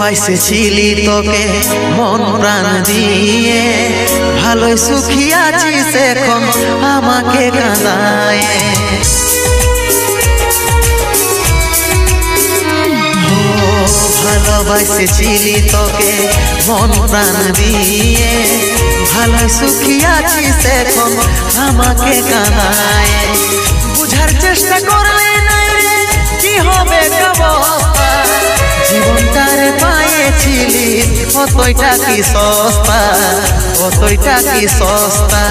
ভালোবাসেছিলি তোকে মন প্রাণ দিয়ে, ভালোই সুখী আছিস এখন আমাকে কাঁদায়। ভালোবাসেছিলি তোকে মন প্রাণ দিয়ে, ভালোই সুখী আছিস এখন আমাকে কাঁদায়। বুঝার চেষ্টা করলে নাই রে কি হবে অবস্থা, জীবনটারে পাইছিলি কতইটা কি সস্তা, কতইটা কি সস্তা।